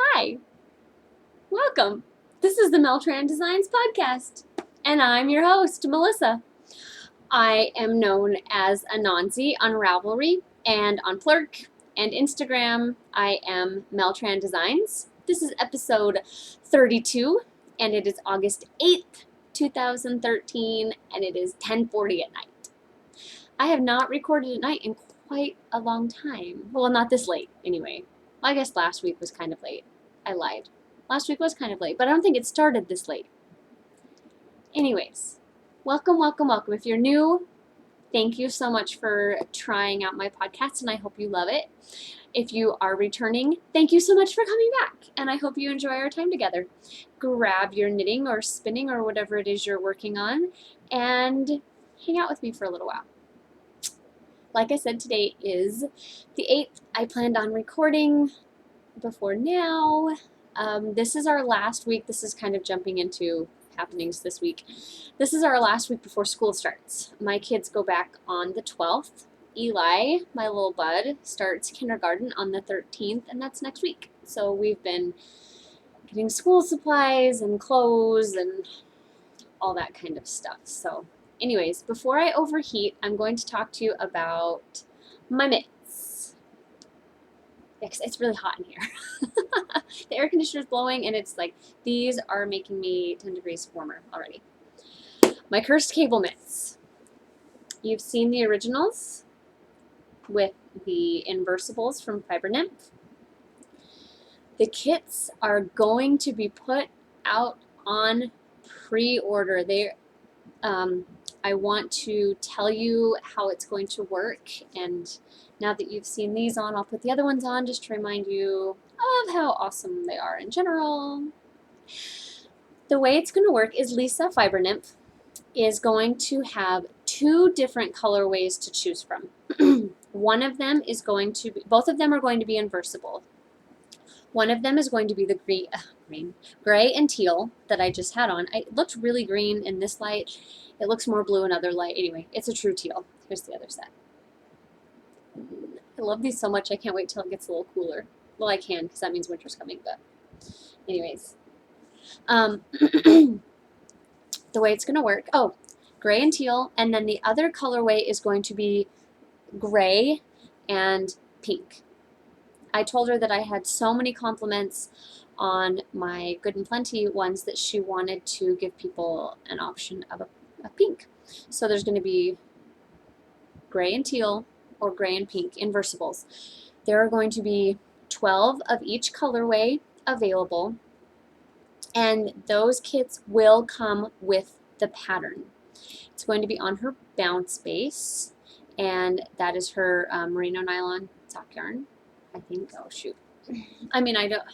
Hi, welcome. This is the Mel-Tran Designs podcast, and I'm your host, Melissa. I am known as Anansi on Ravelry and on Plurk and Instagram. I am Mel-Tran Designs. This is episode 32, and it is August 8th, 2013, and it is 10:40 at night. I have not recorded at night in quite a long time. Well, not this late, anyway. I guess last week was kind of late. I lied. Last week was kind of late, but I don't think it started this late. Anyways, welcome. If you're new, thank you so much for trying out my podcast, and I hope you love it. If you are returning, thank you so much for coming back, and I hope you enjoy our time together. Grab your knitting or spinning or whatever it is you're working on, and hang out with me for a little while. Like I said, today is the 8th. I planned on recording before now. This is our last week. This is kind of jumping into happenings this week. This is our last week before school starts. My kids go back on the 12th. Eli, my little bud, starts kindergarten on the 13th, and that's next week. So we've been getting school supplies and clothes and all that kind of stuff. So anyways, before I overheat, I'm going to talk to you about my mitts. It's really hot in here. The air conditioner is blowing, and it's like, these are making me 10 degrees warmer already. My cursed cable mitts. You've seen the originals with the inversibles from Fiber Nymph. The kits are going to be put out on pre-order. I want to tell you how it's going to work, and now that you've seen these on, I'll put the other ones on just to remind you of how awesome they are in general. The way it's going to work is Lisa Fiber Nymph is going to have two different colorways to choose from. One of them is going to be, both of them are going to be inversible. One of them is going to be the gray and teal that I just had on. It looked really green in this light. It looks more blue in other light. Anyway, it's a true teal. Here's the other set. I love these so much. I can't wait till it gets a little cooler. Well, I can, because that means winter's coming, but anyways. The way it's going to work, gray and teal, and then the other colorway is going to be gray and pink. I told her that I had so many compliments on my Good and Plenty ones that she wanted to give people an option of a pink. So there's going to be gray and teal or gray and pink inversibles. There are going to be 12 of each colorway available, and those kits will come with the pattern. It's going to be on her bounce base, and that is her merino nylon sock yarn, I think. Oh shoot, I mean, I don't,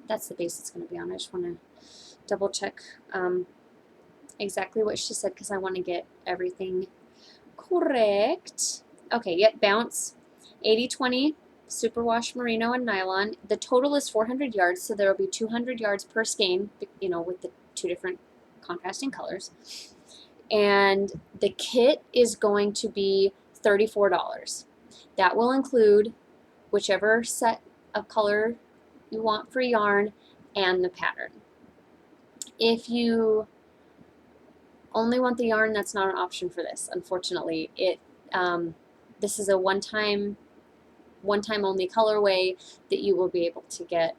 that's the base it's going to be on. I just want to double check exactly what she said, because I want to get everything correct. Okay, yep, bounce, 80/20 superwash merino and nylon. The total is 400 yards, so there will be 200 yards per skein, you know, with the two different contrasting colors. And the kit is going to be $34. That will include whichever set of color you want for yarn and the pattern. If you only want the yarn, that's not an option for this, unfortunately. This is a one-time only colorway that you will be able to get,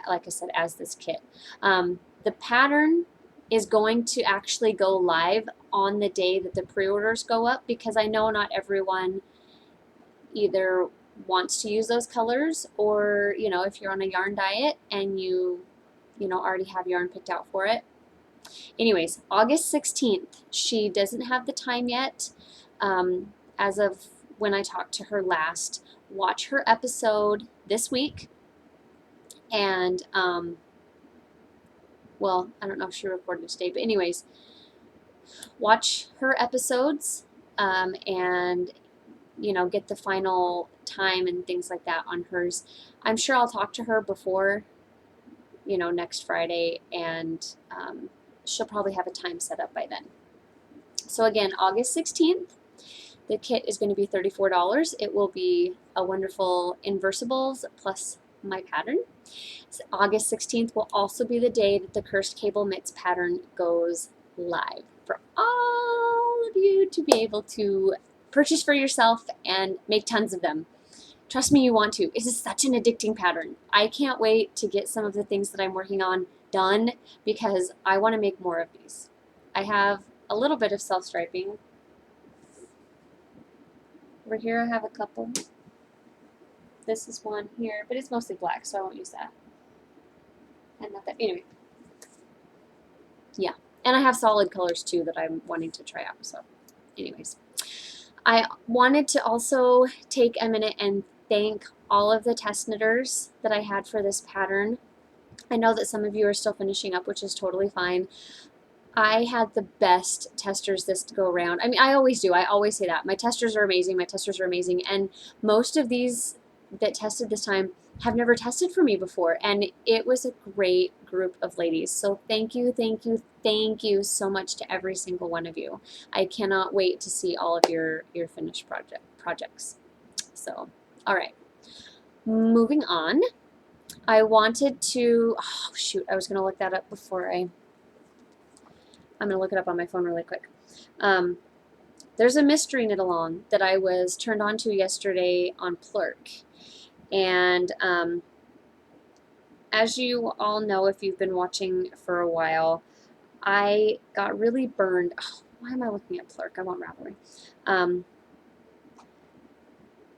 like I said, as this kit. The pattern is going to actually go live on the day that the pre-orders go up, because I know not everyone either wants to use those colors, or, you know, if you're on a yarn diet and you already have yarn picked out for it. Anyways, August 16th, she doesn't have the time yet. As of when I talked to her last, watch her episode this week, and well, I don't know if she recorded today, but anyways, watch her episodes, and get the final time and things like that on hers. I'm sure I'll talk to her before next Friday, and she'll probably have a time set up by then. So again, August 16th, the kit is going to be $34. It will be a wonderful inversibles plus my pattern. So August 16th will also be the day that the Cursed Cable Knits pattern goes live for all of you to be able to purchase for yourself and make tons of them. Trust me, you want to. This is such an addicting pattern. I can't wait to get some of the things that I'm working on done because I want to make more of these. I have a little bit of self-striping. Over here I have a couple. This is one here, but it's mostly black, so I won't use that. And not that. Anyway. Yeah. And I have solid colors too that I'm wanting to try out. So anyways. I wanted to also take a minute and thank all of the test knitters that I had for this pattern. I know that some of you are still finishing up, which is totally fine. I had the best testers this go around. I mean, I always do. I always say that. My testers are amazing. My testers are amazing. And most of these that tested this time have never tested for me before. And it was a great group of ladies. So thank you, thank you, thank you so much to every single one of you. I cannot wait to see all of your finished projects. So, all right. Moving on. I wanted to, oh shoot, I was going to look that up before I'm going to look it up on my phone really quick. There's a mystery knit along that I was turned on to yesterday on Plurk. And as you all know, if you've been watching for a while, I got really burned. Oh, why am I looking at Plurk? I want Ravelry.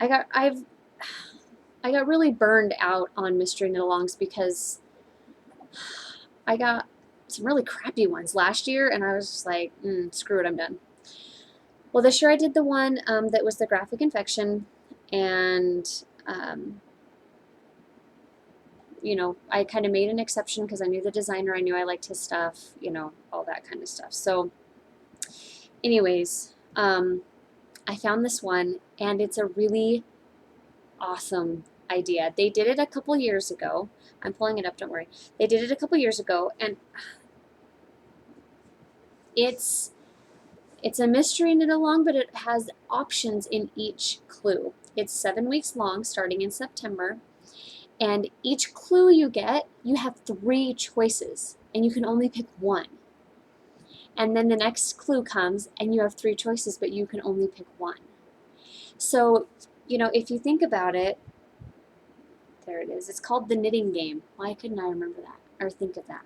I got really burned out on mystery knit alongs because I got some really crappy ones last year, and I was just like, screw it, I'm done. Well, this year I did the one that was the graphic infection, and you know, I kind of made an exception because I knew the designer, I knew I liked his stuff, you know, all that kind of stuff. So anyways, I found this one, and it's a really awesome idea. They did it a couple years ago. I'm pulling it up, don't worry. They did it a couple years ago, and it's a mystery knit along, but it has options in each clue. It's 7 weeks long, starting in September, and each clue you get, you have 3 choices, and you can only pick one. And then the next clue comes, and you have 3 choices, but you can only pick one. So, you know, if you think about it, there it is. It's called the knitting game. Why couldn't I remember that or think of that?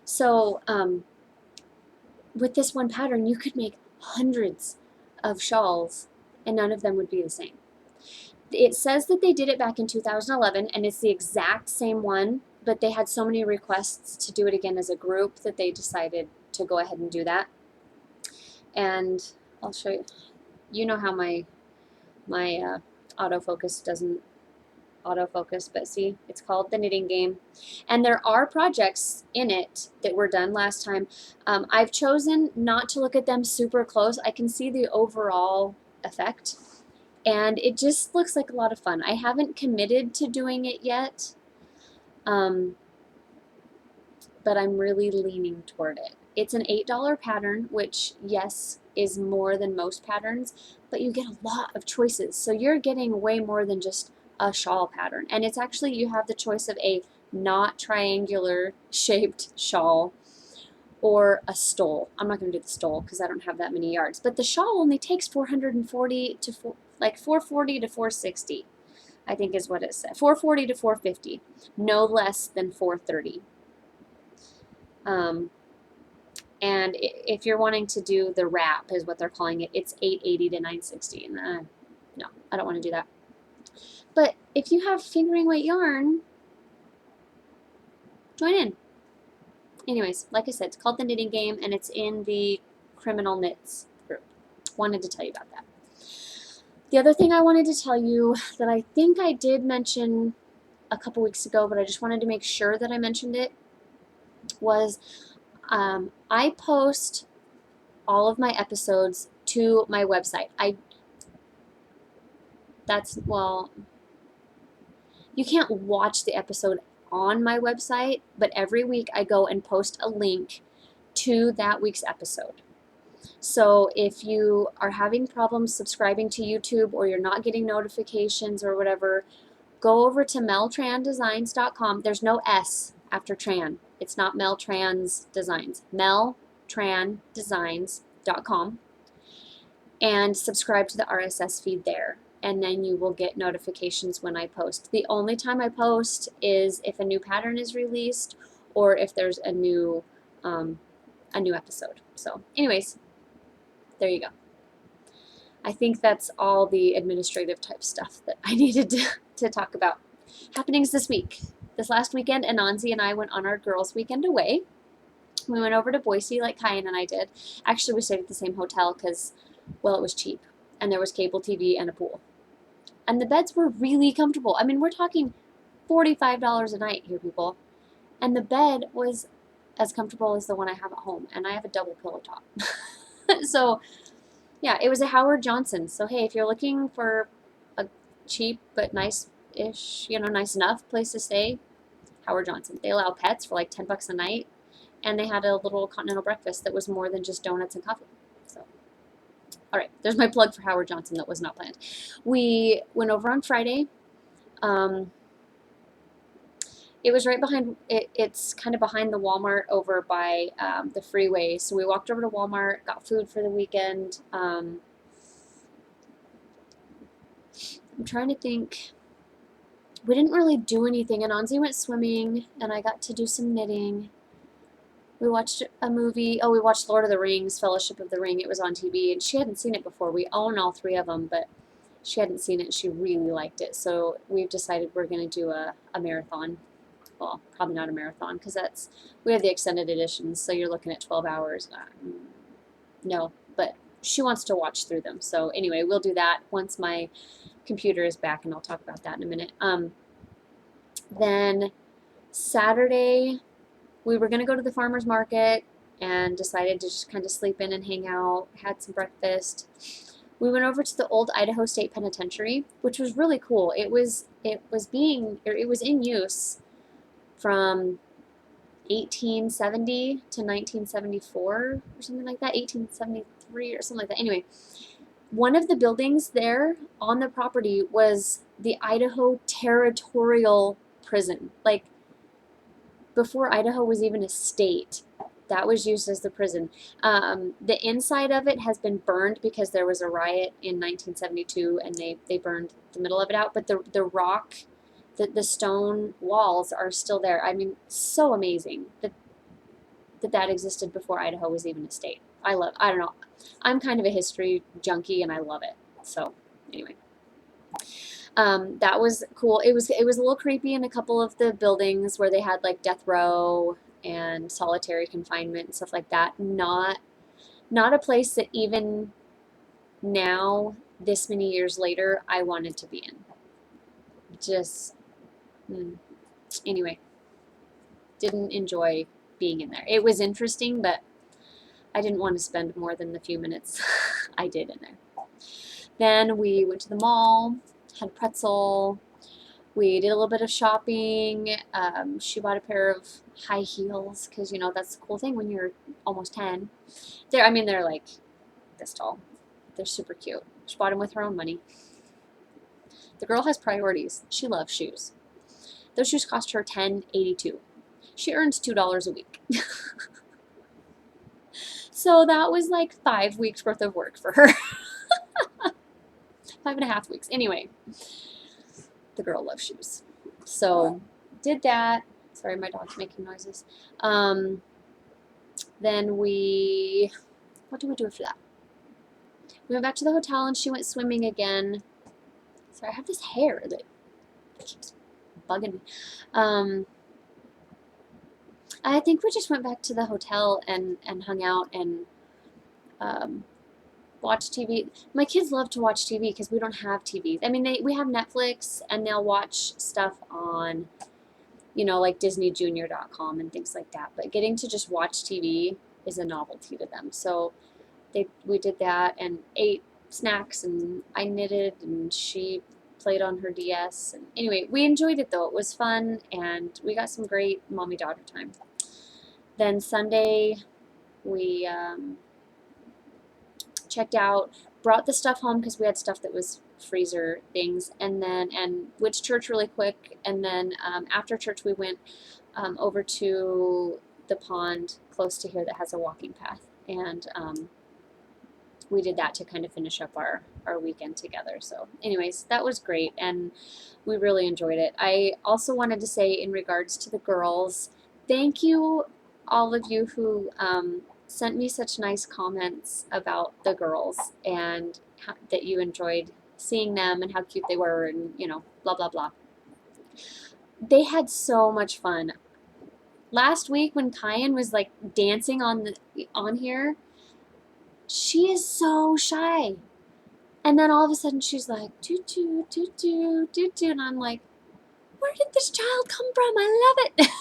So, with this one pattern, you could make hundreds of shawls, and none of them would be the same. It says that they did it back in 2011, and it's the exact same one, but they had so many requests to do it again as a group that they decided to go ahead and do that. And I'll show you. You know how my autofocus doesn't autofocus, but see, it's called the knitting game. And there are projects in it that were done last time. I've chosen not to look at them super close. I can see the overall effect, and it just looks like a lot of fun. I haven't committed to doing it yet, but I'm really leaning toward it. It's an $8 pattern, which, yes, is more than most patterns, but you get a lot of choices. So you're getting way more than just a shawl pattern. And it's actually, you have the choice of a not triangular shaped shawl or a stole. I'm not going to do the stole because I don't have that many yards. But the shawl only takes 440 to 440 to 460, I think is what it said. 440 to 450, no less than 430. And if you're wanting to do the wrap, is what they're calling it, it's 880 to 960. And no, I don't want to do that. But if you have fingering weight yarn, join in. Anyways, like I said, it's called the knitting game, and it's in the Criminal Knits group. Wanted to tell you about that. The other thing I wanted to tell you that I think I did mention a couple weeks ago, but I just wanted to make sure that I mentioned it, was I post all of my episodes to my website. You can't watch the episode on my website, but every week I go and post a link to that week's episode. So if you are having problems subscribing to YouTube, or you're not getting notifications or whatever, go over to Mel-Tran Designs.com. There's no S after Tran. It's not Mel-Tran's Designs. Mel-Tran Designs.com, and subscribe to the RSS feed there. And then you will get notifications when I post. The only time I post is if a new pattern is released or if there's a new episode. So anyways, there you go. I think that's all the administrative type stuff that I needed to talk about. Happenings this week. This last weekend, Anansi and I went on our girls' weekend away. We went over to Boise like Kyan and I did. Actually, we stayed at the same hotel because, well, it was cheap. And there was cable TV and a pool. And the beds were really comfortable. I mean, we're talking $45 a night here, people. And the bed was as comfortable as the one I have at home. And I have a double pillow top. So, yeah, it was a Howard Johnson. So, hey, if you're looking for a cheap but nice-ish, nice enough place to stay, Howard Johnson. They allow pets for like $10 a night. And they had a little continental breakfast that was more than just donuts and coffee. So, all right, there's my plug for Howard Johnson that was not planned. We went over on Friday. It was right behind, it's kind of behind the Walmart over by the freeway. So we walked over to Walmart, got food for the weekend. I'm trying to think. We didn't really do anything. Anansi went swimming, and I got to do some knitting. We watched a movie. Oh, we watched Lord of the Rings, Fellowship of the Ring. It was on TV, and she hadn't seen it before. We own all 3 of them, but she hadn't seen it. She really liked it. So we've decided we're going to do a marathon. Well, probably not a marathon because we have the extended editions, so you're looking at 12 hours. No, but she wants to watch through them. So anyway, we'll do that once my computer is back, and I'll talk about that in a minute. Then Saturday, we were going to go to the farmer's market and decided to just kind of sleep in and hang out, had some breakfast. We went over to the old Idaho State Penitentiary, which was really cool. It was in use from 1870 to 1974 or something like that, 1873 or something like that. Anyway, one of the buildings there on the property was the Idaho Territorial Prison. Like, before Idaho was even a state, that was used as the prison. The inside of it has been burned because there was a riot in 1972 and they burned the middle of it out. But the rock, the stone walls are still there. I mean, so amazing that existed before Idaho was even a state. I don't know. I'm kind of a history junkie and I love it. So anyway. That was cool. It was a little creepy in a couple of the buildings where they had like death row and solitary confinement and stuff like that. Not a place that even now, this many years later, I wanted to be in. Just, anyway, didn't enjoy being in there. It was interesting, but I didn't want to spend more than the few minutes I did in there. Then we went to the mall, had pretzel. We did a little bit of shopping. She bought a pair of high heels because, that's the cool thing when you're almost 10. They're like this tall. They're super cute. She bought them with her own money. The girl has priorities. She loves shoes. Those shoes cost her $10.82. She earns $2 a week. So that was like 5 weeks worth of work for her. 5.5 weeks. Anyway, the girl loves shoes. So did that. Sorry, my dog's making noises. Then what did we do after that? We went back to the hotel and she went swimming again. Sorry, I have this hair that keeps bugging me. I think we just went back to the hotel and hung out and watched TV. My kids love to watch TV because we don't have TVs. I mean, we have Netflix and they'll watch stuff on, like DisneyJunior.com and things like that. But getting to just watch TV is a novelty to them. So we did that and ate snacks and I knitted and she played on her DS. And anyway, we enjoyed it though. It was fun and we got some great mommy-daughter time. Then Sunday, we checked out brought the stuff home because we had stuff that was freezer things, and went to church really quick, and then after church we went over to the pond close to here that has a walking path, and we did that to kind of finish up our weekend together. So anyways, that was great, and we really enjoyed it. I also wanted to say, in regards to the girls, thank you all of you who sent me such nice comments about the girls, and that you enjoyed seeing them and how cute they were, and blah blah blah. They had so much fun. Last week when Kyan was like dancing on here, she is so shy. And then all of a sudden she's like, toot toot, toot toot, toot toot. And I'm like, where did this child come from? I love it.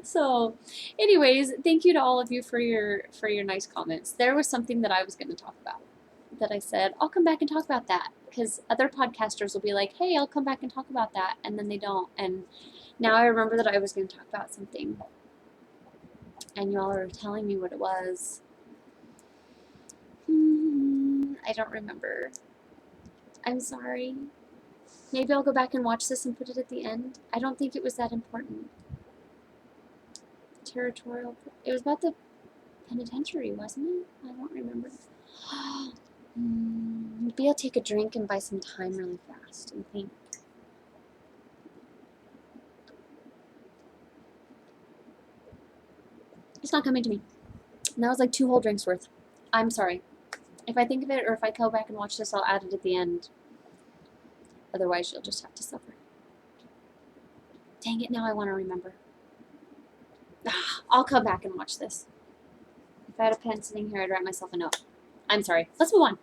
So anyways, thank you to all of you for your nice comments. There was something that I was going to talk about that I said, I'll come back and talk about that. Because other podcasters will be like, hey, I'll come back and talk about that. And then they don't. And now I remember that I was going to talk about something. And y'all are telling me what it was. I don't remember. I'm sorry. Maybe I'll go back and watch this and put it at the end. I don't think it was that important. Territorial. It was about the penitentiary, wasn't it? I don't remember. Maybe I'll take a drink and buy some time really fast and think. It's not coming to me. And that was like 2 whole drinks worth. I'm sorry. If I think of it, or if I go back and watch this, I'll add it at the end. Otherwise, you'll just have to suffer. Dang it, now I want to remember. I'll come back and watch this. If I had a pen sitting here, I'd write myself a note. I'm sorry. Let's move on.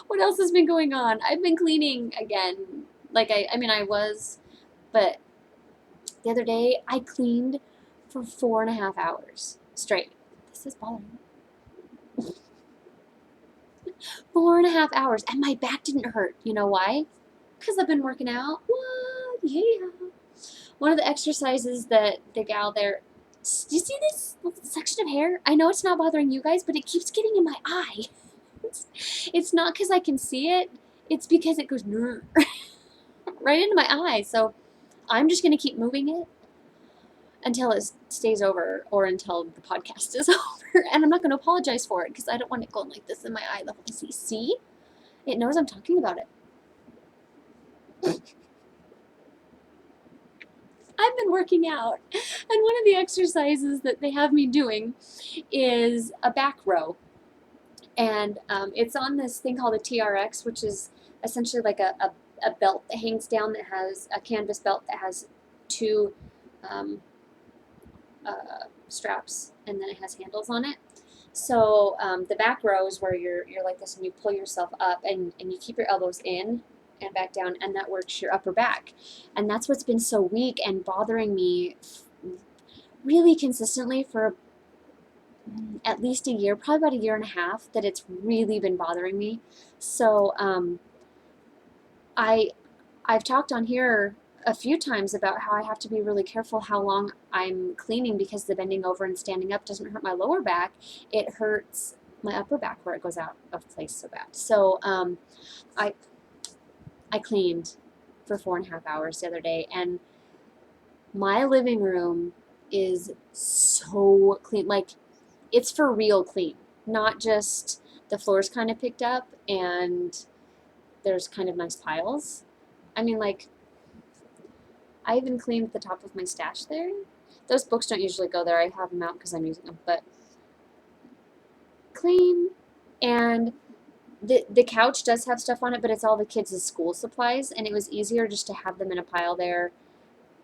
What else has been going on? I've been cleaning again. Like, I was, but the other day, I cleaned for 4.5 hours straight. This is bothering me. 4.5 hours, and my back didn't hurt. You know why? Because I've been working out. What? Yeah. One of the exercises that the gal there, do you see this section of hair? I know it's not bothering you guys, but it keeps getting in my eye. It's not because I can see it. It's because it goes right into my eye. So I'm just going to keep moving it until it stays over, or until the podcast is over. And I'm not going to apologize for it, because I don't want it going like this in my eye the whole time. See? It knows I'm talking about it. I've been working out, and one of the exercises that they have me doing is a back row. And it's on this thing called a TRX, which is essentially like a belt that hangs down, that has a canvas belt that has 2 straps, and then it has handles on it. So the back row is where you're like this, and you pull yourself up, and you keep your elbows in and back down, and that works your upper back. And that's what's been so weak and bothering me really consistently for at least a year, probably about 1.5 years, that it's really been bothering me. So I've talked on here a few times about how I have to be really careful how long I'm cleaning, because the bending over and standing up doesn't hurt my lower back. It hurts my upper back where it goes out of place so bad. So I cleaned for 4.5 hours the other day, and my living room is so clean. Like, it's for real clean, not just the floor's kind of picked up and there's kind of nice piles. I mean, like, I even cleaned the top of my stash there. Those books don't usually go there. I have them out because I'm using them, but clean. And the couch does have stuff on it, but it's all the kids' school supplies, and it was easier just to have them in a pile there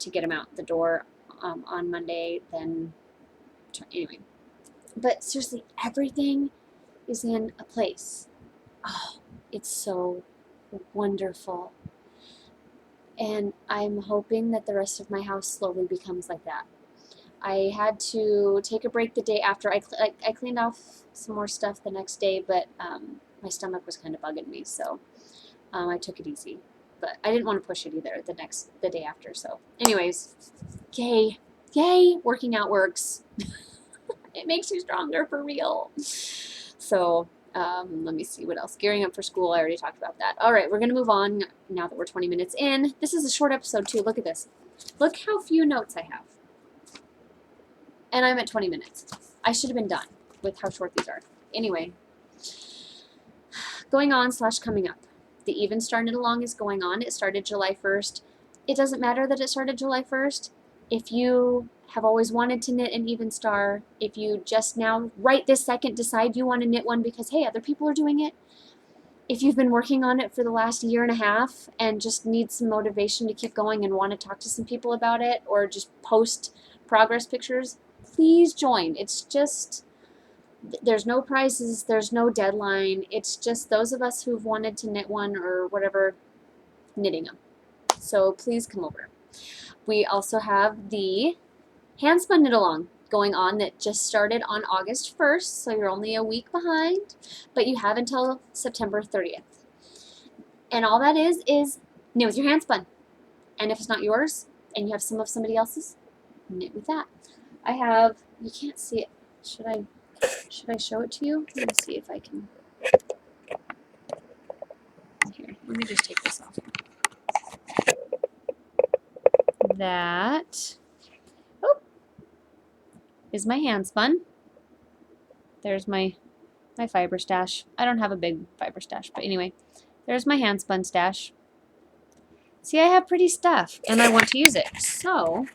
to get them out the door on Monday than, anyway. But seriously, everything is in a place. Oh, it's so wonderful. And I'm hoping that the rest of my house slowly becomes like that. I had to take a break the day after. I cleaned off some more stuff the next day, but my stomach was kind of bugging me, so I took it easy. But I didn't want to push it either the day after. So anyways, yay, working out works. It makes you stronger for real. So let me see what else. Gearing up for school. I already talked about that. All right, we're going to move on now that we're 20 minutes in. This is a short episode too. Look at this. Look how few notes I have. And I'm at 20 minutes. I should have been done with how short these are. Anyway, going on / coming up. The Even Star Knit Along is going on. It started July 1st. It doesn't matter that it started July 1st. If you have always wanted to knit an Even Star, if you just now, right this second, decide you want to knit one because, hey, other people are doing it, if you've been working on it for the last year and a half and just need some motivation to keep going and want to talk to some people about it or just post progress pictures, please join. It's just, there's no prizes, there's no deadline. It's just those of us who've wanted to knit one or whatever, knitting them. So please come over. We also have the Handspun Knit Along going on that just started on August 1st, so you're only a week behind, but you have until September 30th. And all that is knit with your handspun. And if it's not yours and you have some of somebody else's, knit with that. I have, you can't see it. Should I show it to you? Let me see if I can. Here, let me just take this off. That is my handspun. There's my fiber stash. I don't have a big fiber stash, but anyway, there's my handspun stash. See, I have pretty stuff, and I want to use it. So,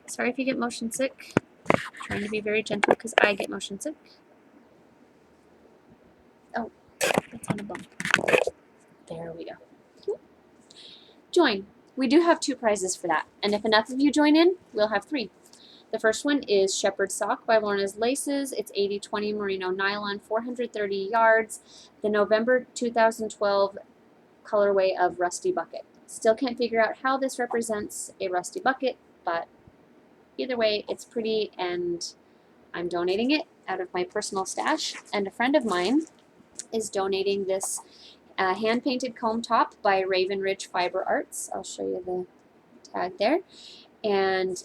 sorry if you get motion sick. I'm trying to be very gentle because I get motion sick. Oh, that's on a bump. There we go. Join. We do have 2 prizes for that, and if enough of you join in, we'll have 3. The first one is Shepherd Sock by Lorna's Laces. It's 80/20 merino nylon, 430 yards. The November 2012 colorway of Rusty Bucket. Still can't figure out how this represents a rusty bucket, but either way, it's pretty, and I'm donating it out of my personal stash. And a friend of mine is donating this hand-painted comb top by Raven Ridge Fiber Arts. I'll show you the tag there. And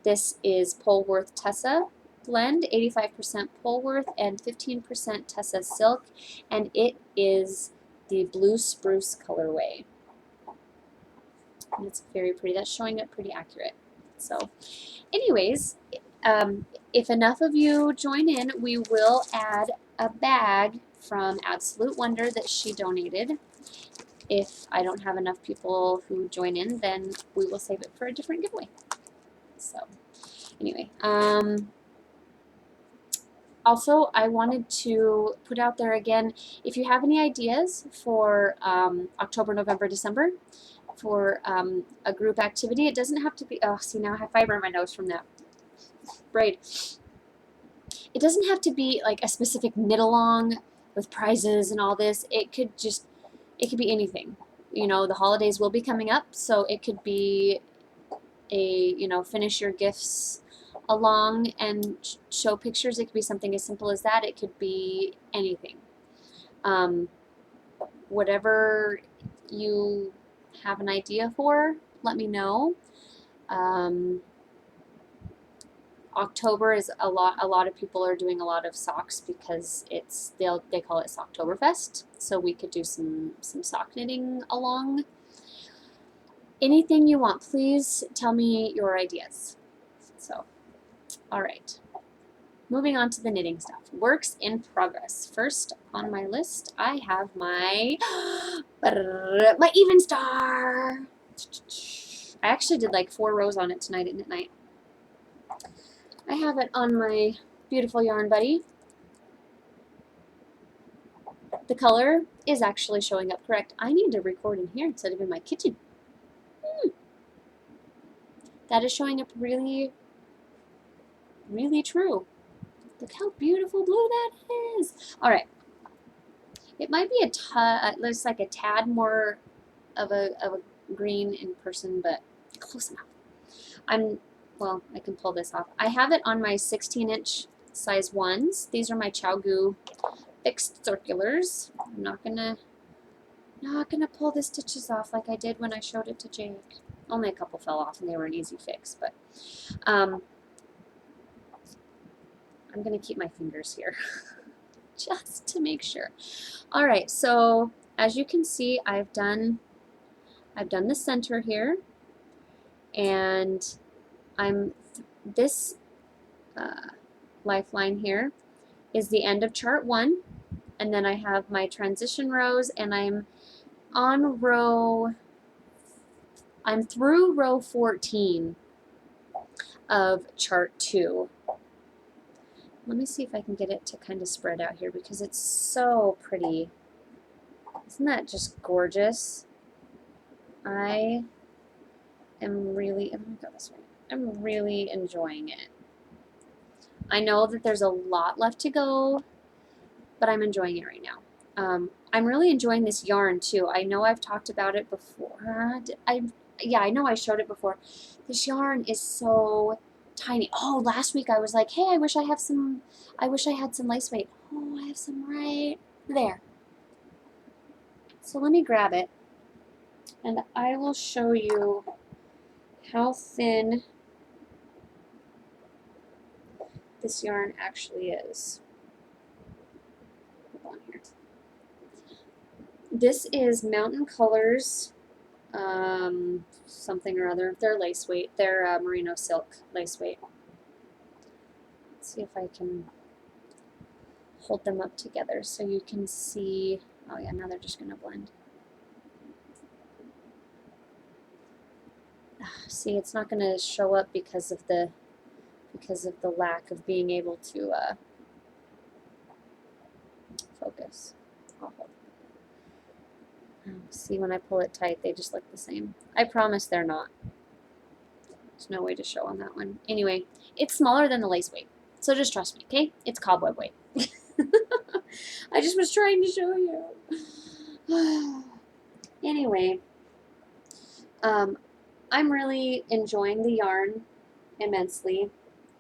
this is Polworth Tessa blend, 85% Polworth and 15% Tessa silk, and it is the Blue Spruce colorway. And it's very pretty. That's showing up pretty accurate. So anyways, if enough of you join in, we will add a bag from Absolute Wonder that she donated. If I don't have enough people who join in, then we will save it for a different giveaway. So anyway, also, I wanted to put out there again, if you have any ideas for October, November, December, for a group activity, it doesn't have to be, oh, see, now I have fiber in my nose from that braid. It doesn't have to be like a specific knit along with prizes and all this. It could be anything. You know, the holidays will be coming up, so it could be a, you know, finish your gifts along and show pictures. It could be something as simple as that. It could be anything. Whatever you have an idea for, let me know. October is a lot of people are doing a lot of socks because they call it Socktoberfest, so we could do some sock knitting along. Anything you want, please tell me your ideas. So, all right. Moving on to the knitting stuff. Works in progress. First on my list, I have my Even Star. I actually did like 4 rows on it tonight at Knit Night. I have it on my beautiful yarn buddy. The color is actually showing up correct. I need to record in here instead of in my kitchen. That is showing up really, really true. Look how beautiful blue that is. All right. It might be looks like a tad more of a green in person, but close enough. Well, I can pull this off. I have it on my 16-inch size 1s. These are my ChowGoo fixed circulars. I'm not gonna pull the stitches off like I did when I showed it to Jake. Only a couple fell off and they were an easy fix, but I I'm going to keep my fingers here just to make sure. All right, so as you can see, I've done the center here, and this lifeline here is the end of chart 1, and then I have my transition rows, and I'm through row 14 of chart 2. Let me see if I can get it to kind of spread out here because it's so pretty. Isn't that just gorgeous? I am really, I'm gonna go this way. I'm really enjoying it. I know that there's a lot left to go, but I'm enjoying it right now. I'm really enjoying this yarn too. I know I've talked about it before. Yeah, I know I showed it before. This yarn is so tiny. Oh, last week I was like, hey, I wish I had some lace weight. Oh, I have some right there. So let me grab it, and I will show you how thin this yarn actually is. Hold on here. This is Mountain Colors, something or other. They're lace weight. They're merino silk lace weight. Let's see if I can hold them up together so you can see. Oh yeah, now they're just going to blend. See, it's not going to show up because of the lack of being able to focus. I'll hold it. See, when I pull it tight, they just look the same. I promise they're not. There's no way to show on that one. Anyway, it's smaller than the lace weight, so just trust me, okay? It's cobweb weight. I just was trying to show you. Anyway, I'm really enjoying the yarn immensely.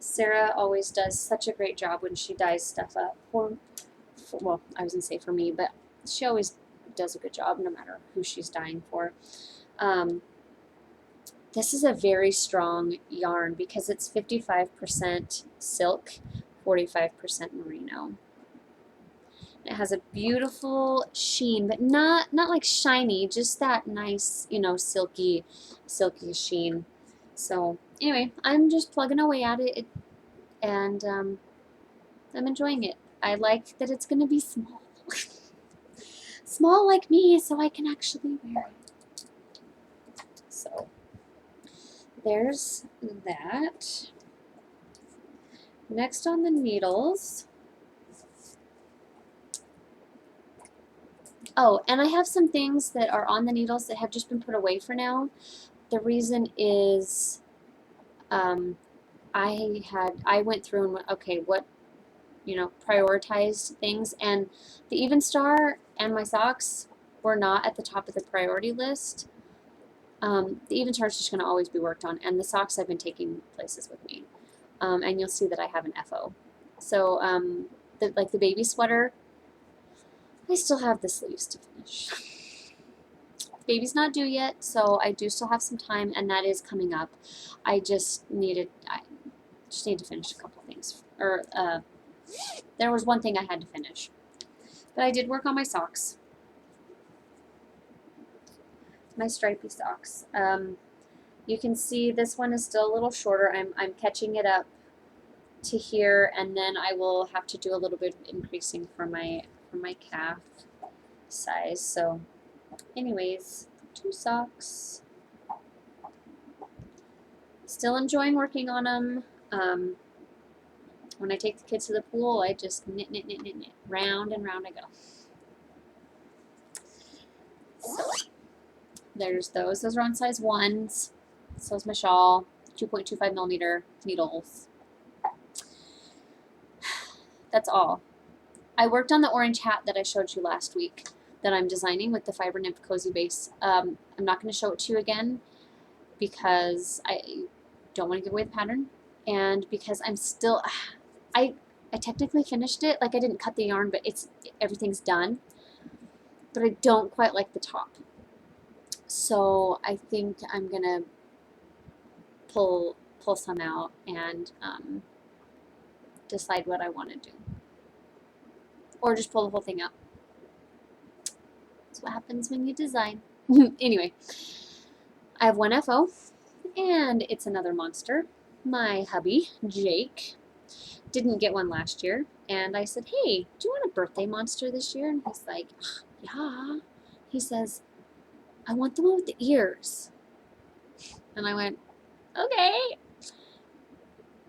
Sarah always does such a great job when she dyes stuff up. Well, I was going to say for me, but she always does a good job no matter who she's dyeing for. This is a very strong yarn because it's 55% silk, 45% merino. It has a beautiful sheen, but not like shiny, just that nice, silky sheen. So anyway, I'm just plugging away at it, and I'm enjoying it. I like that it's going to be small. Small like me, so I can actually wear it. So there's that. Next on the needles. Oh, and I have some things that are on the needles that have just been put away for now. The reason is I went through and went, okay, what, prioritized things, and the Even Star and my socks were not at the top of the priority list. The Even Star is just going to always be worked on, and the socks I've been taking places with me. And you'll see that I have an FO. So, the baby sweater, I still have the sleeves to finish. The baby's not due yet, so I do still have some time, and that is coming up. I just need to finish a couple things. There was one thing I had to finish. But I did work on my socks. My stripy socks. You can see this one is still a little shorter. I'm catching it up to here, and then I will have to do a little bit of increasing for my calf size. So anyways, 2 socks. Still enjoying working on them. When I take the kids to the pool, I just knit. Round and round I go. So there's those. Those are on size 1s. So is my shawl. 2.25 millimeter needles. That's all. I worked on the orange hat that I showed you last week that I'm designing with the Fiber Nymph Cozy Base. I'm not going to show it to you again because I don't want to give away the pattern, and because I'm still, I technically finished it. Like, I didn't cut the yarn, but everything's done. But I don't quite like the top. So I think I'm going to pull some out and decide what I want to do. Or just pull the whole thing out. That's what happens when you design. Anyway, I have one FO, and it's another monster. My hubby, Jake, didn't get one last year, and I said, hey, do you want a birthday monster this year? And he's like, yeah. He says, I want the one with the ears. And I went, okay.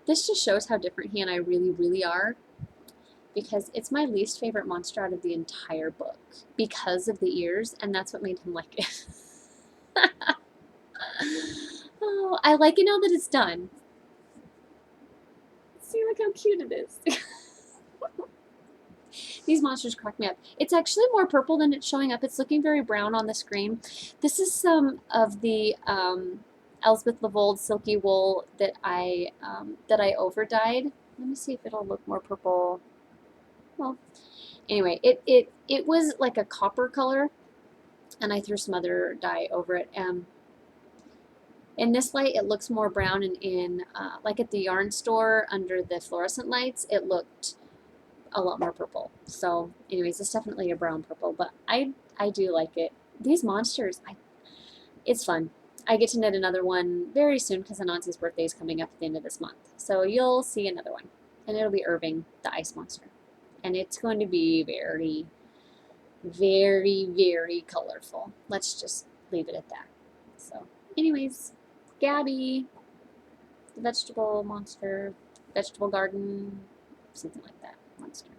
This just shows how different he and I really, really are, because it's my least favorite monster out of the entire book because of the ears, and that's what made him like it. Oh, I like it now that it's done. See, look how cute it is. These monsters crack me up. It's actually more purple than it's showing up. It's looking very brown on the screen. This is some of the Elspeth Levold silky wool that I over dyed. Let me see if it'll look more purple. Well, anyway, it was like a copper color, and I threw some other dye over it. In this light, it looks more brown, and in like at the yarn store under the fluorescent lights, it looked a lot more purple. So anyways, it's definitely a brown purple, but I do like it. These monsters, it's fun. I get to knit another one very soon because Anansi's birthday is coming up at the end of this month. So you'll see another one, and it'll be Irving, the ice monster. And it's going to be very, very, very colorful. Let's just leave it at that. So anyways, Gabby, the vegetable monster, vegetable garden, something like that monster.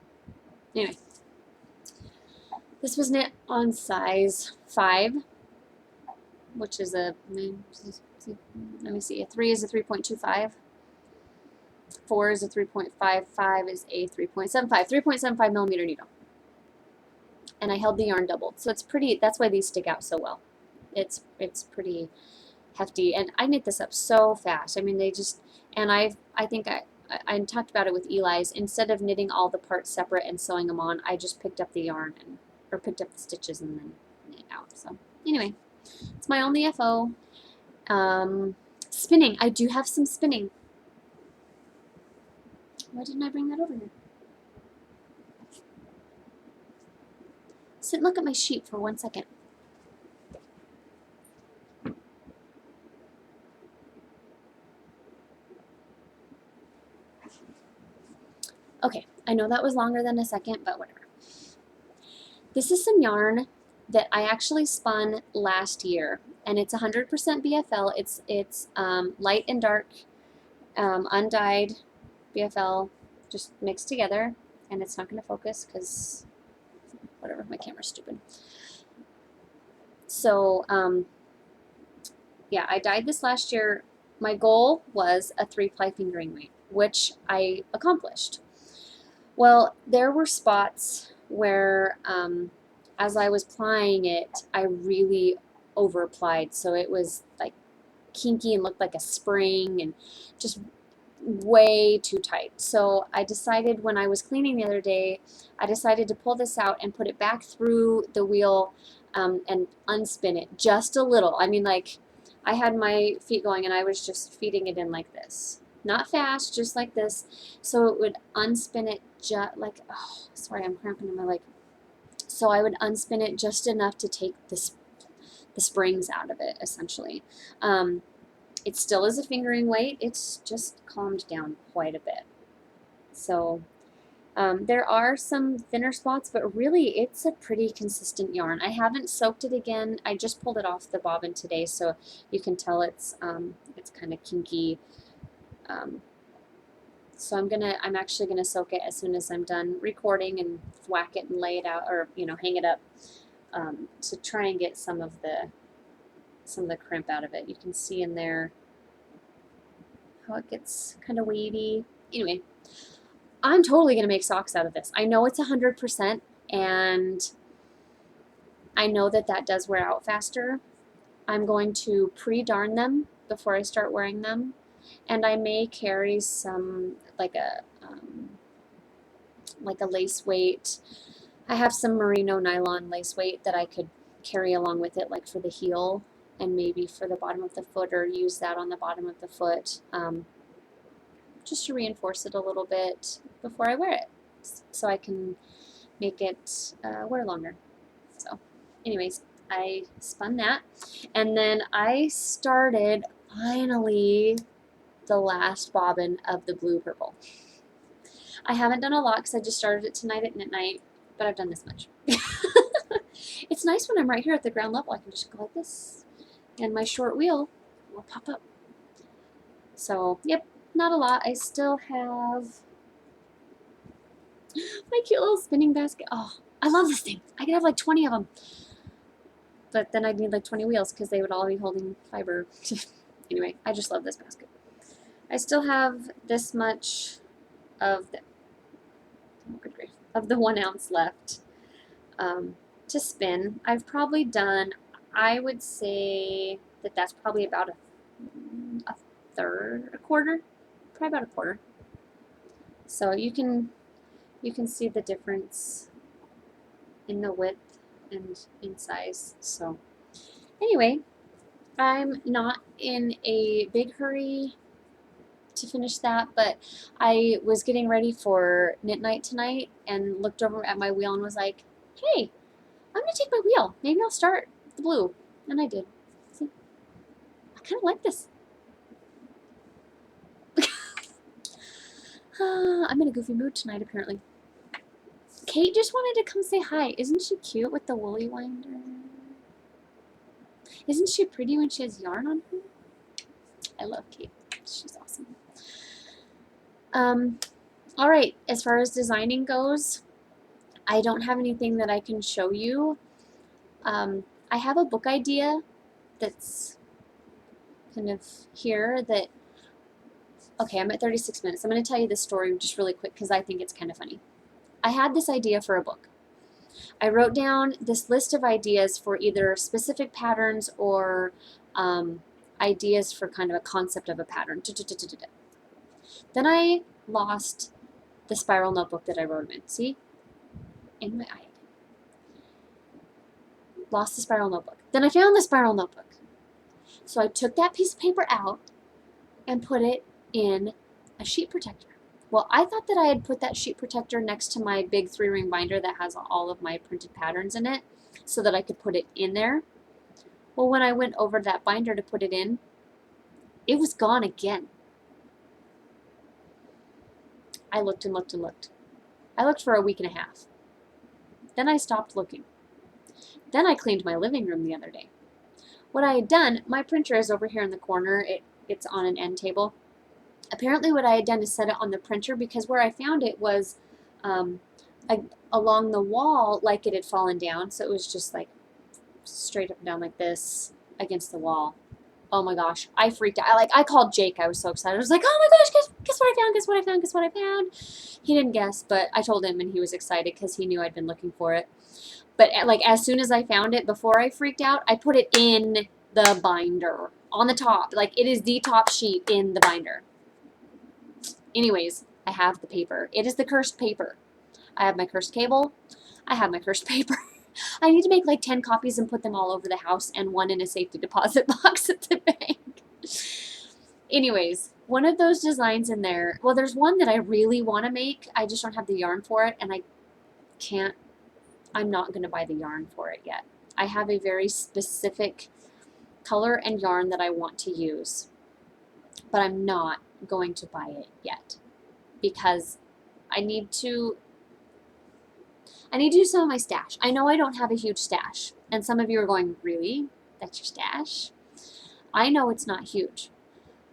Anyway, this was knit on size 5, which is a, let me see, a 3 is a 3.25, 4 is a 3.5, 5 is a 3.75, 3.75 millimeter needle. And I held the yarn doubled, so it's pretty, that's why these stick out so well. It's pretty hefty, and I knit this up so fast. I mean, they just, and I think I talked about it with Eli's. Instead of knitting all the parts separate and sewing them on, I just picked up the yarn or picked up the stitches and then knit out. So anyway, it's my only FO. Spinning. I do have some spinning. Why didn't I bring that over here? Sit and look at my sheet for 1 second. Okay, I know that was longer than a second, but whatever. This is some yarn that I actually spun last year, and it's 100% BFL. It's light and dark, undyed BFL, just mixed together, and it's not going to focus because whatever, my camera's stupid. So yeah, I dyed this last year. My goal was a 3-ply fingering weight, which I accomplished. Well, there were spots where as I was plying it, I really over applied, so it was like kinky and looked like a spring and just way too tight. So I decided, when I was cleaning the other day, I decided to pull this out and put it back through the wheel and unspin it just a little. I mean, like, I had my feet going and I was just feeding it in like this. Not fast, just like this. So it would unspin it just like, oh, sorry, I'm cramping in my leg. So I would unspin it just enough to take the springs out of it, essentially. It still is a fingering weight. It's just calmed down quite a bit. So there are some thinner spots, but really it's a pretty consistent yarn. I haven't soaked it again. I just pulled it off the bobbin today, so you can tell it's kind of kinky. So I'm actually gonna soak it as soon as I'm done recording and whack it and lay it out, or hang it up, to try and get some of the crimp out of it. You can see in there how it gets kind of wavy. Anyway, I'm totally gonna make socks out of this. I know it's 100%, and I know that does wear out faster. I'm going to pre-darn them before I start wearing them. And I may carry some, like a lace weight. I have some merino nylon lace weight that I could carry along with it, like for the heel and maybe for the bottom of the foot, or use that on the bottom of the foot. just to reinforce it a little bit before I wear it, so I can make it wear longer. So anyways, I spun that, and then I started finally the last bobbin of the blue purple. I haven't done a lot because I just started it tonight at midnight, but I've done this much. It's nice when I'm right here at the ground level. I can just go like this, and my short wheel will pop up. So, yep, not a lot. I still have my cute little spinning basket. Oh, I love this thing. I could have like 20 of them. But then I'd need like 20 wheels because they would all be holding fiber. Anyway, I just love this basket. I still have this much of the, oh, good grief, of the 1 ounce left to spin. I've probably done, I would say that that's probably about a third, a quarter, probably about a quarter. So you can see the difference in the width and in size. So anyway, I'm not in a big hurry to finish that, but I was getting ready for knit night tonight and looked over at my wheel and was like, hey, I'm gonna take my wheel. Maybe I'll start the blue. And I did. See? I kind of like this. I'm in a goofy mood tonight, apparently. Kate just wanted to come say hi. Isn't she cute with the woolly winder? Isn't she pretty when she has yarn on her? I love Kate. She's awesome. All right, as far as designing goes, I don't have anything that I can show you. I have a book idea that's kind of here that, okay, I'm at 36 minutes. I'm going to tell you this story just really quick because I think it's kind of funny. I had this idea for a book. I wrote down this list of ideas for either specific patterns or ideas for kind of a concept of a pattern. Then I lost the spiral notebook that I wrote them in. See? In my eye. Lost the spiral notebook. Then I found the spiral notebook. So I took that piece of paper out and put it in a sheet protector. Well, I thought that I had put that sheet protector next to my big 3-ring binder that has all of my printed patterns in it so that I could put it in there. Well, when I went over that binder to put it in, it was gone again. I looked and looked and looked. I looked for a week and a half. Then I stopped looking. Then I cleaned my living room the other day. What I had done, my printer is over here in the corner. It's on an end table. Apparently what I had done is set it on the printer because where I found it was along the wall like it had fallen down. So it was just like straight up and down like this against the wall. Oh my gosh, I freaked out. I called Jake. I was so excited. I was like, oh my gosh, guess what I found, guess what I found, guess what I found. He didn't guess, but I told him and he was excited because he knew I'd been looking for it. But like as soon as I found it, before I freaked out, I put it in the binder on the top. Like it is the top sheet in the binder. Anyways, I have the paper. It is the cursed paper. I have my cursed cable. I have my cursed paper. I need to make like 10 copies and put them all over the house and one in a safety deposit box at the bank. Anyways, one of those designs in there, well, there's one that I really want to make. I just don't have the yarn for it, and I'm not going to buy the yarn for it yet. I have a very specific color and yarn that I want to use, but I'm not going to buy it yet because I need to do some of my stash. I know I don't have a huge stash, and some of you are going, really? That's your stash? I know it's not huge,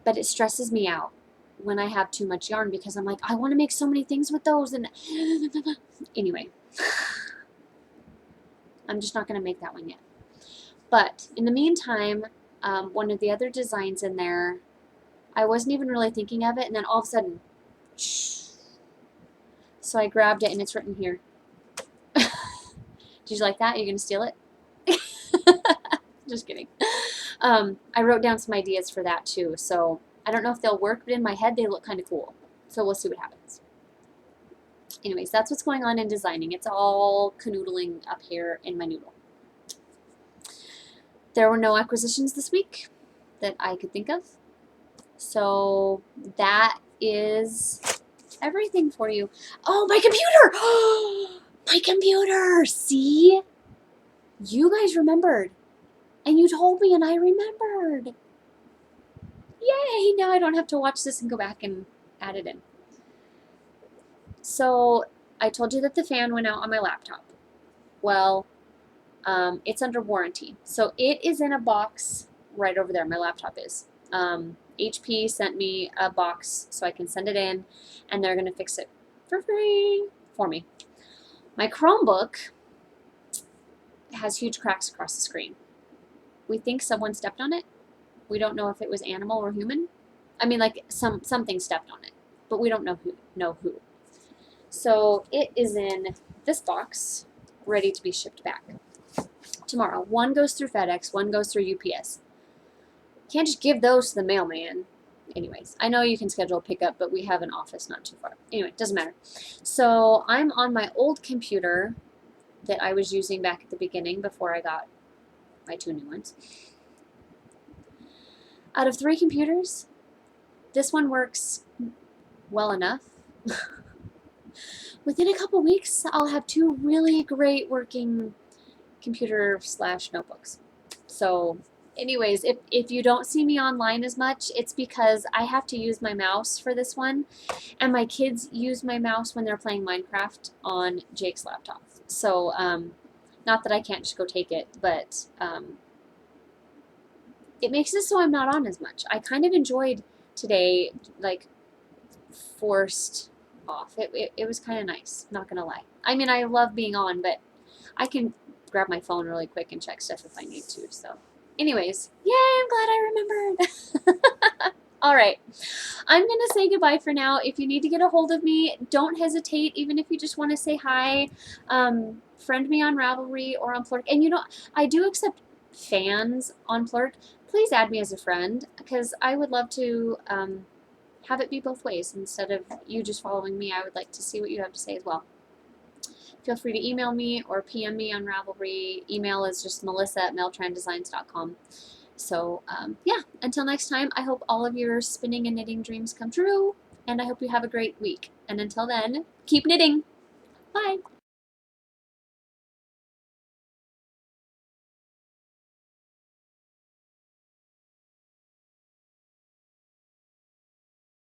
but it stresses me out when I have too much yarn because I'm like, I want to make so many things with those, and anyway, I'm just not going to make that one yet. But in the meantime, one of the other designs in there, I wasn't even really thinking of it, and then all of a sudden, so I grabbed it, and it's written here. Did you like that? Are you going to steal it? Just kidding. I wrote down some ideas for that too, so I don't know if they'll work, but in my head they look kind of cool. So we'll see what happens. Anyways, that's what's going on in designing. It's all canoodling up here in my noodle. There were no acquisitions this week that I could think of. So that is everything for you. Oh, my computer! My computer! See? You guys remembered. And you told me and I remembered. Yay! Now I don't have to watch this and go back and add it in. So I told you that the fan went out on my laptop. Well, it's under warranty. So it is in a box right over there. My laptop is. HP sent me a box so I can send it in, and they're going to fix it for free for me. My Chromebook has huge cracks across the screen. We think someone stepped on it. We don't know if it was animal or human. I mean, like something stepped on it, but we don't know who. So it is in this box, ready to be shipped back tomorrow. One goes through FedEx, one goes through UPS. Can't just give those to the mailman. Anyways, I know you can schedule a pickup, but we have an office not too far. Anyway, doesn't matter. So I'm on my old computer that I was using back at the beginning before I got my 2 new ones. Out of 3 computers, this one works well enough. Within a couple weeks, I'll have 2 really great working computer/notebooks. So anyways, if you don't see me online as much, it's because I have to use my mouse for this one, and my kids use my mouse when they're playing Minecraft on Jake's laptop. So not that I can't just go take it, but it makes it so I'm not on as much. I kind of enjoyed today, like, forced off. It was kind of nice, not gonna lie. I mean, I love being on, but I can grab my phone really quick and check stuff if I need to. So anyways, yay, I'm glad I remembered. All right, I'm gonna say goodbye for now. If you need to get a hold of me, don't hesitate, even if you just want to say hi. Friend me on Ravelry or on Plurk. And you know, I do accept fans on Plurk. Please add me as a friend, because I would love to have it be both ways. Instead of you just following me, I would like to see what you have to say as well. Feel free to email me or PM me on Ravelry. Email is just melissa@meltrandesigns.com. So yeah, until next time, I hope all of your spinning and knitting dreams come true, and I hope you have a great week. And until then, keep knitting. Bye.